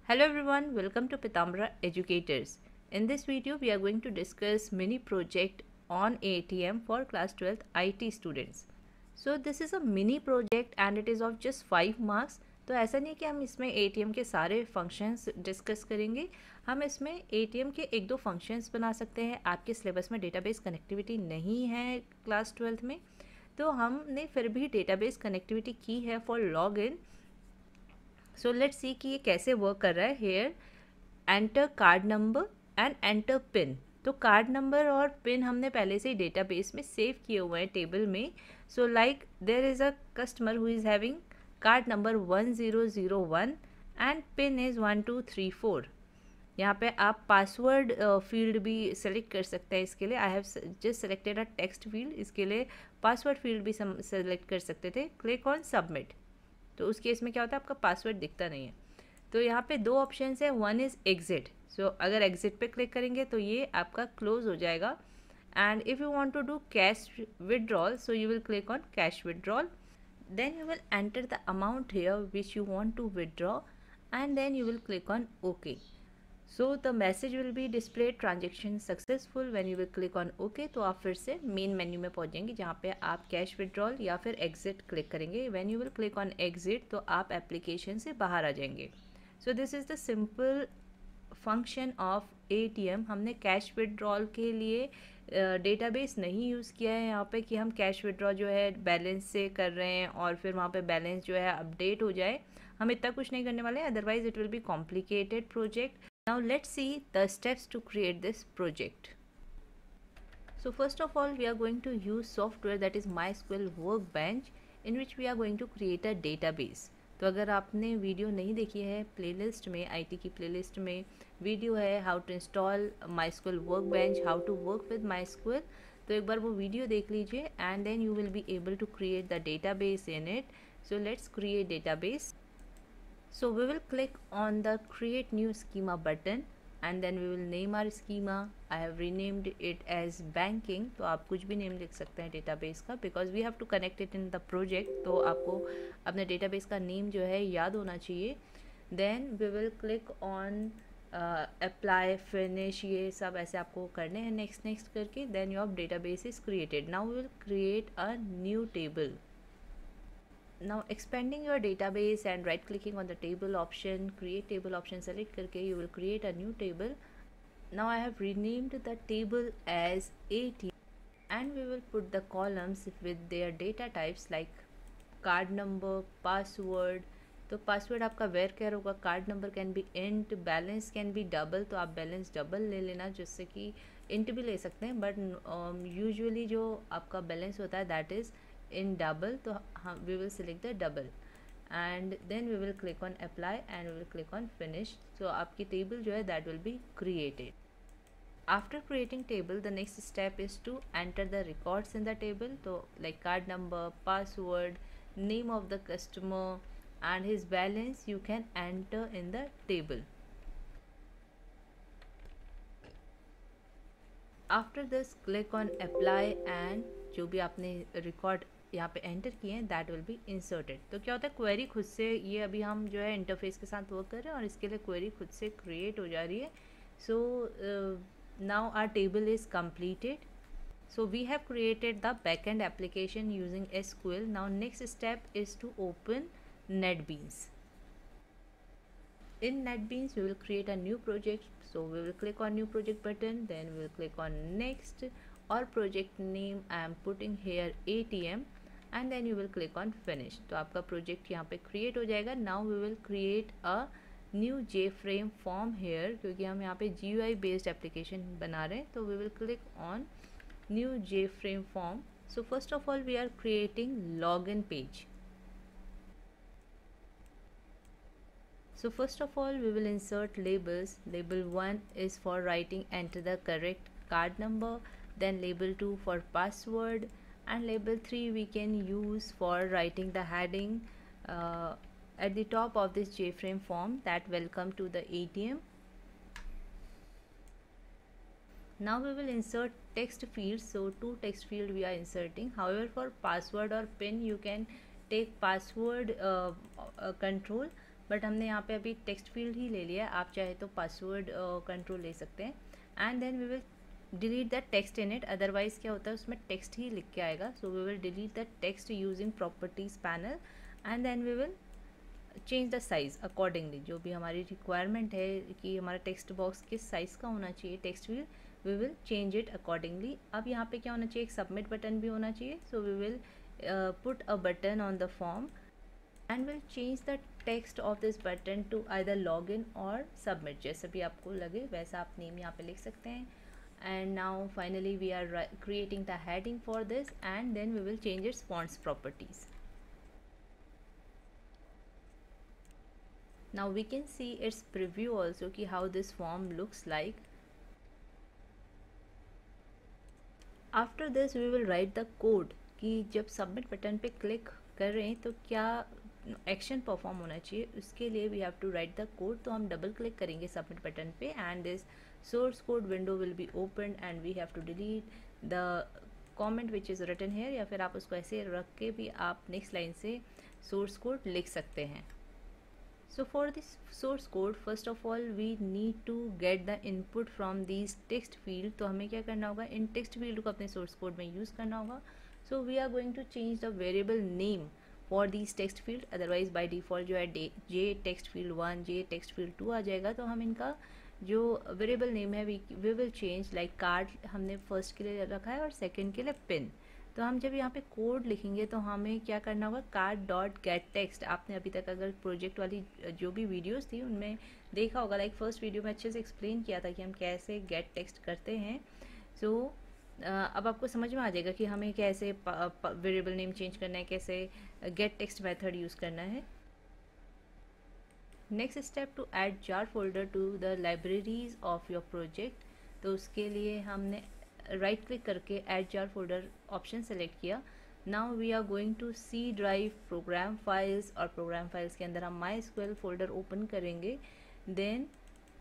Hello everyone, welcome to Pitambara Educators. In this video, we are going to discuss mini project on ATM for class 12th IT students. So this is a mini project and it is of just 5 marks. तो ऐसा नहीं कि हम इसमें ATM के सारे functions discuss करेंगे, हम इसमें ATM के एक दो फंक्शंस बना सकते हैं. आपके सिलेबस में डेटाबेस कनेक्टिविटी नहीं है क्लास 12th में, तो हमने फिर भी डेटाबेस कनेक्टिविटी की है for log in. So let's see कि ये कैसे वर्क कर रहा है. Here enter card number and enter pin. तो कार्ड नंबर और पिन हमने पहले से ही डेटाबेस में सेव किए हुए हैं टेबल में. So like there is a customer who is having card number 1001 and pin is 1234. यहाँ पे आप पासवर्ड फील्ड भी सेलेक्ट कर सकते हैं. इसके लिए I have just selected a text field. इसके लिए पासवर्ड फील्ड भी सेलेक्ट कर सकते थे. Click on submit. तो उस केस में क्या होता है, आपका पासवर्ड दिखता नहीं है. तो यहाँ पे दो ऑप्शन है. One is exit. सो अगर एग्जिट पे क्लिक करेंगे तो ये आपका क्लोज हो जाएगा. And if you want to do cash withdrawal, so you will click on cash withdrawal. Then you will enter the amount here which you want to withdraw and then you will click on okay. So the message will be display transaction successful. When you will click on okay तो आप फिर से main menu में पहुंच जाएंगे जहाँ पे आप कैश विड्रॉल या फिर एग्जिट क्लिक करेंगे. When you will click on exit तो आप एप्लीकेशन से बाहर आ जाएंगे. So this is the simple function of ATM. हमने कैश विड्रॉल के लिए डेटाबेस नहीं यूज़ किया है यहाँ पे कि हम कैश विड्रॉ जो है बैलेंस से कर रहे हैं और फिर वहाँ पे बैलेंस जो है अपडेट हो जाए. हम इतना कुछ नहीं करने वाले हैं, otherwise it will be complicated project. Now let's see the steps to create this project. So first of all, we are going to use software that is MySQL Workbench, in which we are going to create a database. तो अगर आपने video नहीं देखी है, playlist में IT की playlist में video है how to install MySQL Workbench, how to work with MySQL. तो एक बार वो वीडियो देख लीजिए and then you will be able to create the database in it. So let's create database. So we will click on the create new schema button and then we will name our schema. I have renamed it as banking. तो आप कुछ भी name लिख सकते हैं database का, because we have to connect it in the project. तो आपको अपने डेटाबेस का नेम जो है याद होना चाहिए. Then we will click on apply, finish. ये सब ऐसे आपको करने हैं next करके. Then your database is created. Now we will create a new table. Now expanding your database and right clicking on the table option, create table option select करके you will create a new table. Now I have renamed the table as ATM and we will put the columns with their data types like card number, password. तो password आपका where care होगा. Card number can be int, balance can be double. तो आप balance double ले लेना, जिससे कि int भी ले सकते हैं, बट यूजुअली जो आपका बैलेंस होता है दैट इज़ in double. तो we will select the double and then we will click on apply and we will click on finish. So आपकी table जो है that will be created. After creating table, the next step is to enter the records in the table. तो like card number, password, name of the customer and his balance you can enter in the table. After this click on apply and जो भी आपने record यहाँ पे enter किए हैं that will be inserted. तो क्या होता है, क्वेरी खुद से, ये अभी हम जो है इंटरफेस के साथ वर्क कर रहे हैं और इसके लिए क्वेरी खुद से क्रिएट हो जा रही है. So now our table is completed. So we have created the backend application using SQL. Now next step is to open NetBeans. In NetBeans we will create a new project. So we will click on new project button, then we will click on next. Or project name I am putting here ATM and then you will click on finish. तो आपका project यहाँ पे create हो जाएगा. Now we will create a new JFrame form here, क्योंकि हम यहाँ पे GUI based application बना रहे हैं. तो we will click on new JFrame form. So first of all we are creating login page. So first of all we will insert labels. Label 1 is for writing enter the correct card number. Then label 2 for password and label 3 we can use for writing the heading at the top of this JFrame form that welcome to the ATM. Now we will insert text fields. So two text field we are inserting. However, for password or pin you can take password control, but हमने यहाँ पे अभी text field ही ले लिया है, आप चाहे तो पासवर्ड कंट्रोल ले सकते हैं। And then we will delete the text in it, otherwise क्या होता है उसमें टेक्स्ट ही लिख के आएगा। So we will delete the text using properties panel and then we will change the size accordingly, जो भी हमारी रिक्वायरमेंट है कि हमारा टेक्स्ट बॉक्स किस साइज़ का होना चाहिए text field, we will change it accordingly. अब यहाँ पे क्या होना चाहिए, एक सबमिट बटन भी होना चाहिए। So we will put a button on the form and will change the text of this button to either log in और सबमिट, जैसे भी आपको लगे वैसा आप नेम यहाँ पे लिख सकते हैं। And now finally we are creating the heading for this and then we will change its fonts properties. Now we can see its preview also कि how this form looks like. After this we will write the code कि जब submit button पे click कर रहे हैं तो क्या action perform होना चाहिए, उसके लिए we have to write the code. तो हम डबल क्लिक करेंगे सबमिट बटन पे and this source code window will be open and we have to delete the comment which is written here, या फिर आप उसको ऐसे रख के भी आप नेक्स्ट लाइन से सोर्स कोड लिख सकते हैं। So for this source code, first of all we need to get the input from these text field। तो हमें क्या करना होगा, इन text field को अपने source code में use करना होगा। So we are going to change the variable name for these text field, otherwise by default जो है j text field 1 j text field 2 आ जाएगा। तो हम इनका जो variable name है we will change, like card हमने first के लिए रखा है और second के लिए pin। तो हम जब यहाँ पे कोड लिखेंगे तो हमें क्या करना होगा, कार्ड डॉट गेट टेक्स्ट। आपने अभी तक अगर प्रोजेक्ट वाली जो भी वीडियोस थी उनमें देखा होगा, लाइक फर्स्ट वीडियो में अच्छे से एक्सप्लेन किया था कि हम कैसे गेट टेक्स्ट करते हैं। सो अब आपको समझ में आ जाएगा कि हमें कैसे वेरिएबल नेम चेंज करना है, कैसे गेट टेक्स्ट मेथड यूज़ करना है। Next step, to add jar folder to the libraries of your project. तो उसके लिए हमने राइट क्लिक करके add jar folder option select किया। Now we are going to C drive program files, और program files के अंदर हम MySQL फोल्डर ओपन करेंगे। देन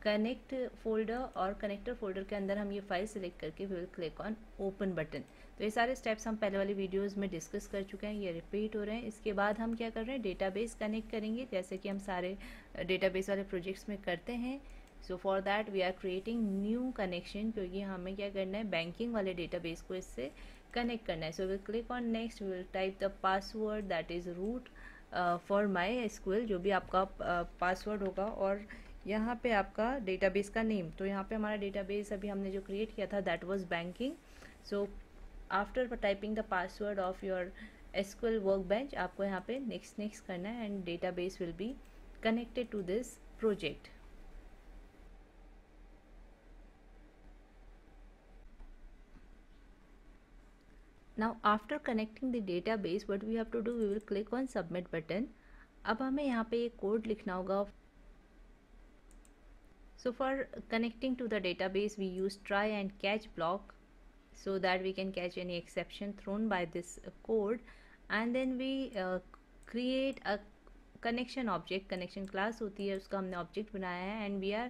कनेक्ट फोल्डर और कनेक्टर फोल्डर के अंदर हम ये फाइल सेलेक्ट करके we will click on open button. तो ये सारे स्टेप्स हम पहले वाली वीडियोस में डिस्कस कर चुके हैं, ये रिपीट हो रहे हैं। इसके बाद हम क्या कर रहे हैं, डेटाबेस कनेक्ट करेंगे, जैसे कि हम सारे डेटाबेस वाले प्रोजेक्ट्स में करते हैं। So for that we are creating new connection, क्योंकि हमें क्या करना है, बैंकिंग वाले डेटाबेस को इससे कनेक्ट करना है। So will click on next, we will type the password that is root for MySQL, जो भी आपका पासवर्ड होगा, और यहाँ पे आपका डेटाबेस का नेम। तो यहाँ पे हमारा डेटाबेस अभी हमने जो क्रिएट किया था that was banking. So after typing the password of your SQL workbench, आपको यहाँ पे नेक्स्ट करना है and database will be connected to this project. Now after connecting the database, what we have to do, we will click on submit button। अब हमें यहाँ पे एक कोड लिखना होगा। So for connecting to the database, we use try and catch block so that we can catch any exception thrown by this code, and then we create a connection object। connection class होती है, उसका हमने object बनाया है, and we are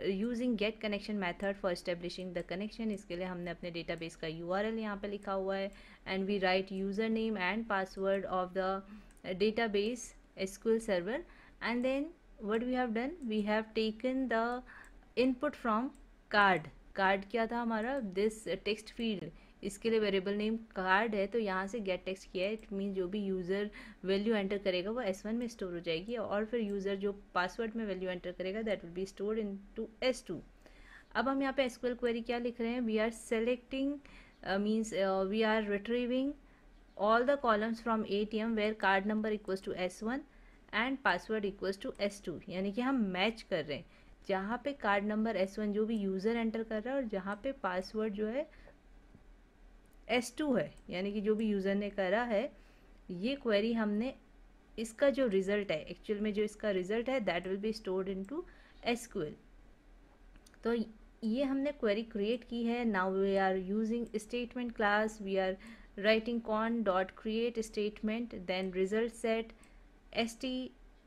using get connection method for establishing the connection. इसके लिए हमने अपने डेटाबेस का URL यहाँ पे लिखा हुआ है, and we write user name and password of the database SQL server, and then what we have done, we have taken the input from card. Card क्या था हमारा, दिस टेक्स्ट फील्ड, इसके लिए वेरिएबल नेम कार्ड है, तो यहाँ से gate text किया है। इट मीन जो भी यूज़र वैल्यू एंटर करेगा वो S1 में स्टोर हो जाएगी, और फिर यूज़र जो पासवर्ड में वैल्यू एंटर करेगा that will be stored in to S2। अब हम यहाँ पे SQL क्वेरी क्या लिख रहे हैं, we are selecting means we are retrieving all the columns from ATM where card number equals to S1 and password equals to S2। यानी कि हम मैच कर रहे हैं, जहाँ पे कार्ड नंबर S1 जो भी यूज़र एंटर कर रहा है, और जहाँ पे पासवर्ड जो है S2 है, यानी कि जो भी यूज़र ने करा है। ये क्वेरी हमने, इसका जो रिज़ल्ट है, एक्चुअल में जो इसका रिज़ल्ट है that will be stored into SQL। तो ये हमने क्वेरी क्रिएट की है। Now we are using statement class, we are writing con dot create statement, then result set st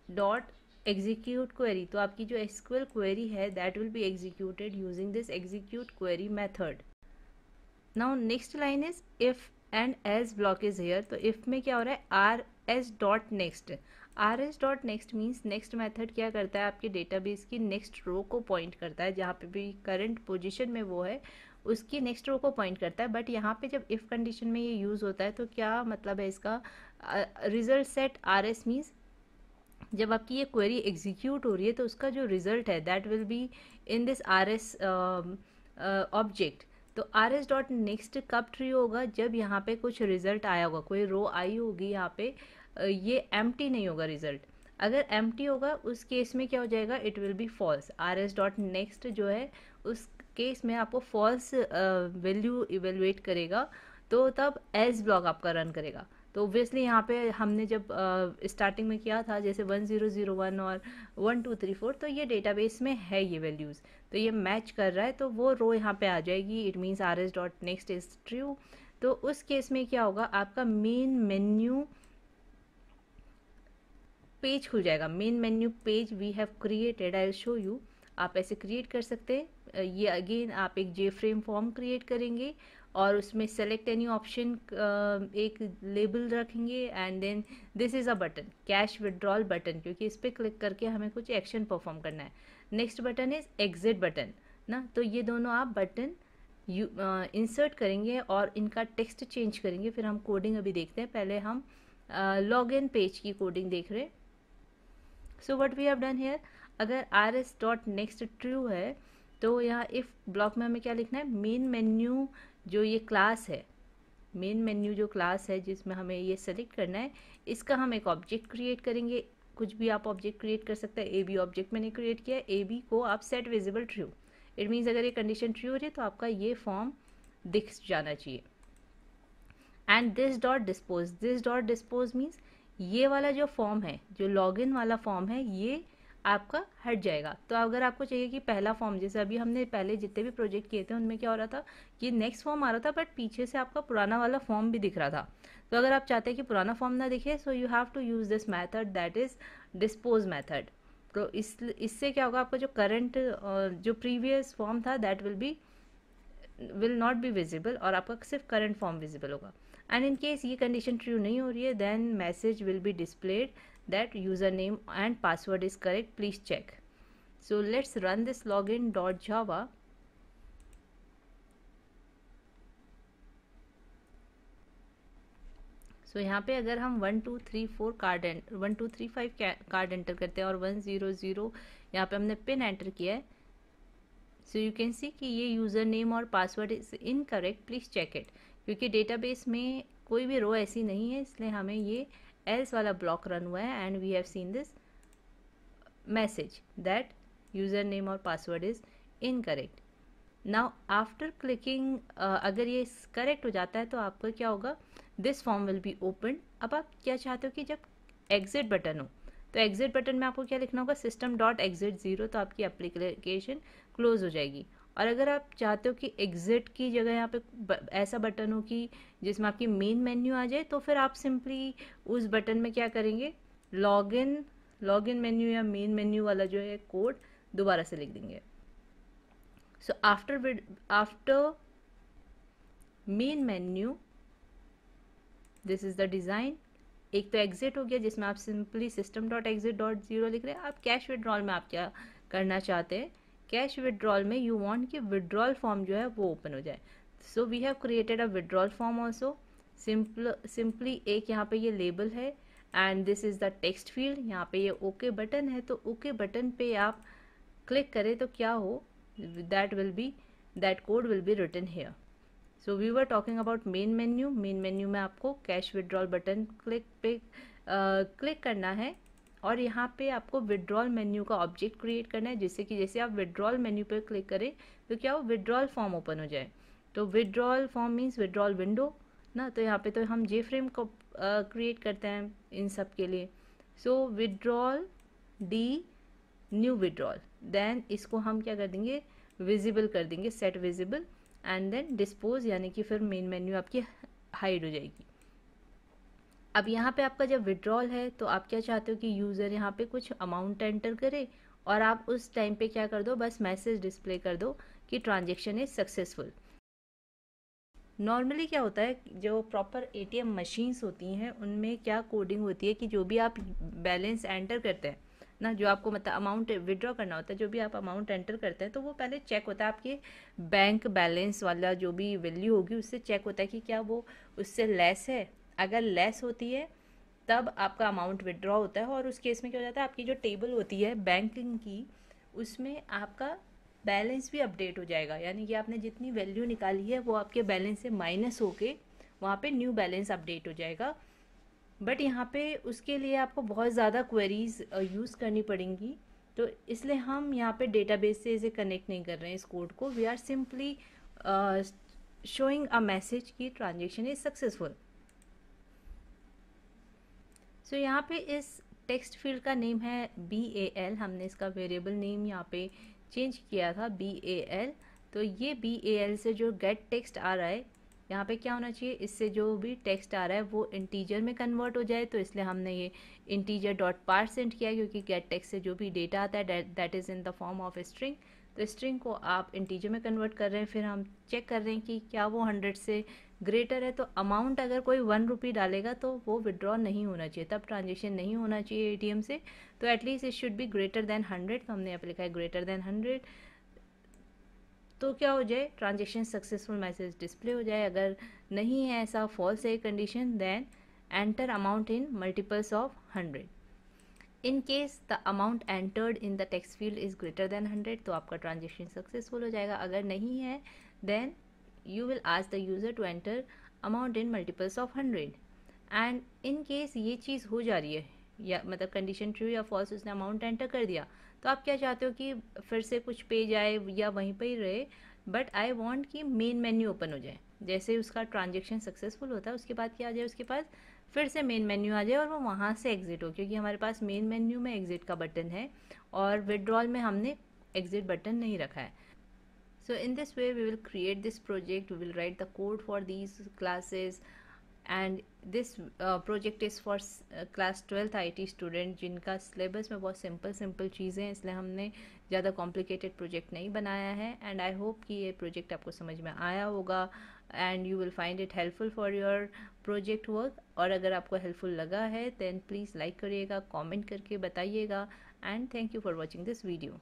dot execute query. तो आपकी जो SQL क्वेरी है that will be executed using this execute query method. Now next line is if and else block is here. तो if में क्या हो रहा है, rs dot next, rs dot next means next method क्या करता है, आपके डेटाबेस की नेक्स्ट रो को पॉइंट करता है, जहाँ पे भी करंट पोजीशन में वो है उसकी नेक्स्ट रो को पॉइंट करता है। बट यहाँ पे जब इफ़ कंडीशन में ये यूज़ होता है तो क्या मतलब है इसका, रिजल्ट सेट rs मीन्स जब आपकी ये क्वेरी एग्जीक्यूट हो रही है तो उसका जो रिजल्ट है that will be in this rs object. तो rs डॉट नेक्स्ट कब ट्रू होगा, जब यहाँ पे कुछ रिजल्ट आया होगा, कोई रो आई होगी यहाँ पे, ये एम्प्टी नहीं होगा रिजल्ट। अगर एम्प्टी होगा उस केस में क्या हो जाएगा, it will be false. rs dot next जो है उस केस में आपको फॉल्स वैल्यू इवेलुएट करेगा, तो तब एल्स ब्लॉक आपका रन करेगा। तो ऑब्वियसली यहाँ पे हमने जब स्टार्टिंग में किया था जैसे 1001 और 1234, तो ये डेटाबेस में है ये वैल्यूज़, तो ये मैच कर रहा है, तो वो रो यहाँ पे आ जाएगी। It means rs dot next is true. तो उस केस में क्या होगा, आपका मेन मेन्यू पेज खुल जाएगा। Main menu page we have created, I will show you. आप ऐसे क्रिएट कर सकते हैं। ये अगेन आप एक जे फ्रेम फॉर्म क्रिएट करेंगे और उसमें सेलेक्ट एनी ऑप्शन एक लेबल रखेंगे and then this is a button, cash withdrawal button, क्योंकि इस पर क्लिक करके हमें कुछ एक्शन परफॉर्म करना है। Next button is exit button ना, तो ये दोनों आप बटन इंसर्ट करेंगे और इनका टेक्स्ट चेंज करेंगे। फिर हम कोडिंग अभी देखते हैं, पहले हम लॉग इन पेज की कोडिंग देख रहे हैं। So what we have done here, अगर rs डॉट नेक्स्ट ट्रू है तो यहाँ इफ ब्लॉक में हमें क्या लिखना है, मेन मेन्यू जो ये क्लास है, मेन मेन्यू जो क्लास है जिसमें हमें ये सेलेक्ट करना है, इसका हम एक ऑब्जेक्ट क्रिएट करेंगे। कुछ भी आप ऑब्जेक्ट क्रिएट कर सकते हैं। ए बी ऑब्जेक्ट मैंने क्रिएट किया है, ए बी को आप set visible true. It means अगर ये कंडीशन ट्रू हो रही है तो आपका ये फॉर्म दिख जाना चाहिए। And this dot dispose means ये वाला जो फॉर्म है, जो लॉगिन वाला फॉर्म है, ये आपका हट जाएगा। तो अगर आपको चाहिए कि पहला फॉर्म, जैसे अभी हमने पहले जितने भी प्रोजेक्ट किए थे उनमें क्या हो रहा था कि नेक्स्ट फॉर्म आ रहा था बट पीछे से आपका पुराना वाला फॉर्म भी दिख रहा था। तो अगर आप चाहते हैं कि पुराना फॉर्म ना दिखे, so you have to use this method, that is dispose method. तो इससे क्या होगा, आपका जो करंट जो प्रीवियस फॉर्म था that will not be visible और आपका सिर्फ करंट फॉर्म विजिबल होगा। एंड इन केस ये कंडीशन ट्रू नहीं हो रही है, then message will be displayed that username and password is correct, please check. So let's run this login.java. So यहाँ पे अगर हम 1234 कार्ड 1235 कार्ड एंटर करते हैं और 100 यहाँ पे हमने पिन एंटर किया है, सो यू कैन सी कि ये यूज़र नेम और password is incorrect, please check it. क्योंकि डेटाबेस में कोई भी रो ऐसी नहीं है, इसलिए हमें ये else वाला ब्लॉक रन हुआ है and we have seen this message that user name और password is incorrect. Now after clicking अगर ये करेक्ट हो जाता है तो आपका क्या होगा, this form will be open. अब आप क्या चाहते हो कि जब एग्जिट बटन हो, तो एग्जिट बटन में आपको क्या लिखना होगा, सिस्टम डॉट एग्जिट 0, तो आपकी एप्लीकेशन क्लोज हो जाएगी। और अगर आप चाहते हो कि एग्जिट की जगह यहाँ पे ऐसा बटन हो कि जिसमें आपकी मेन मेन्यू आ जाए, तो फिर आप सिंपली उस बटन में क्या करेंगे, लॉगिन मेन्यू या मेन मेन्यू वाला जो है कोड दोबारा से लिख देंगे। So after main menu this is the design. एक तो एग्जिट हो गया जिसमें आप simply system dot exit dot 0 लिख रहे हैं। आप कैश विड्रॉल में आप क्या करना चाहते हैं, कैश विड्रॉल में यू वांट कि विड्रॉल फॉर्म जो है वो ओपन हो जाए। So we have created a withdrawal form also. Simply एक यहाँ पे ये लेबल है and this is the text field. यहाँ पे ये ओके बटन है, तो ओके बटन पे आप क्लिक करें तो क्या हो, that code will be written here. So we were talking about main menu में आपको कैश विड्रॉल बटन क्लिक करना है और यहाँ पे आपको विड्रॉल मेन्यू का ऑब्जेक्ट क्रिएट करना है, जिससे कि जैसे आप विड्रॉल मेन्यू पे क्लिक करें तो क्या हो, विड्रॉल फॉर्म ओपन हो जाए। तो withdrawal form means withdrawal window ना, तो यहाँ पे तो हम जे फ्रेम को क्रिएट करते हैं इन सब के लिए। So withdrawal d new withdrawal, then इसको हम क्या कर देंगे, विजिबल कर देंगे, set visible, and then dispose, यानी कि फिर मेन मेन्यू आपकी हाइड हो जाएगी। अब यहाँ पे आपका जब विड्रॉल है तो आप क्या चाहते हो कि यूज़र यहाँ पे कुछ अमाउंट एंटर करे और आप उस टाइम पे क्या कर दो, बस मैसेज डिस्प्ले कर दो कि ट्रांजेक्शन इज सक्सेसफुल। नॉर्मली क्या होता है, जो प्रॉपर एटीएम मशीन्स होती हैं उनमें क्या कोडिंग होती है कि जो भी आप बैलेंस एंटर करते हैं ना, जो आपको मतलब अमाउंट विड्रॉ करना होता है, जो भी आप अमाउंट एंटर करते हैं तो वो पहले चेक होता है आपके बैंक बैलेंस वाला जो भी वैल्यू होगी उससे चेक होता है कि क्या वो उससे लेस है। अगर लेस होती है तब आपका अमाउंट विड्रॉ होता है, और उस केस में क्या हो जाता है, आपकी जो टेबल होती है बैंकिंग की उसमें आपका बैलेंस भी अपडेट हो जाएगा, यानी कि आपने जितनी वैल्यू निकाली है वो आपके बैलेंस से माइनस होके वहाँ पे न्यू बैलेंस अपडेट हो जाएगा। बट यहाँ पे उसके लिए आपको बहुत ज़्यादा क्वेरीज यूज़ करनी पड़ेंगी, तो इसलिए हम यहाँ पे डेटाबेस से इसे कनेक्ट नहीं कर रहे हैं इस कोड को। We are simply showing a message कि ट्रांजेक्शन इज सक्सेसफुल। सो यहाँ पे इस टेक्स्ट फील्ड का नेम है BAL, हमने इसका वेरिएबल नेम यहाँ पे चेंज किया था BAL। तो ये BAL से जो गेट टेक्स्ट आ रहा है यहाँ पे क्या होना चाहिए, इससे जो भी टेक्स्ट आ रहा है वो इंटीजर में कन्वर्ट हो जाए, तो इसलिए हमने ये इंटीजर डॉट पारसेंट किया, क्योंकि गेट टेक्स्ट से जो भी डेटा आता है that is in the form of string. तो स्ट्रिंग को आप इंटीजर में कन्वर्ट कर रहे हैं, फिर हम चेक कर रहे हैं कि क्या वो 100 से ग्रेटर है। तो अमाउंट अगर कोई 1 रुपी डालेगा तो वो विड्रॉ नहीं होना चाहिए, तब ट्रांजेक्शन नहीं होना चाहिए एटीएम से। तो at least it should be greater than 100, तो हमने यहाँ पे लिखा है ग्रेटर देन 100। तो क्या हो जाए, ट्रांजेक्शन सक्सेसफुल मैसेज डिस्प्ले हो जाए। अगर नहीं है ऐसा, फॉल्स है condition, then enter amount in multiples of 100। In case the amount entered in the text field is greater than 100, तो आपका ट्रांजेक्शन सक्सेसफुल हो जाएगा। अगर नहीं है then you will ask the user to enter amount in multiples of 100। And in case ये चीज़ हो जा रही है, या मतलब कंडीशन ट्रू या फॉल्स, उसने अमाउंट एंटर कर दिया, तो आप क्या चाहते हो कि फिर से कुछ पेज आए या वहीं पर ही रहे, बट आई वांट कि मेन मेन्यू ओपन हो जाए। जैसे उसका ट्रांजेक्शन सक्सेसफुल होता है उसके बाद क्या आ जाए, उसके पास फिर से मेन मेन्यू आ जाए और वो वहाँ से एग्जिट हो, क्योंकि हमारे पास मेन मेन्यू में एग्जिट का बटन है और विड्रॉल में हमने एग्जिट बटन नहीं रखा है। So in this way we will create this project, we will write the code for these classes, and this project is for class 12th IT student जिनका syllabus में बहुत सिंपल चीज़ें हैं, इसलिए हमने ज़्यादा कॉम्प्लिकेटेड प्रोजेक्ट नहीं बनाया है। एंड आई होप कि ये प्रोजेक्ट आपको समझ में आया होगा and you will find it helpful for your project work. और अगर आपको हेल्पफुल लगा है देन प्लीज़ लाइक करिएगा, कमेंट करके बताइएगा, and thank you for watching this video.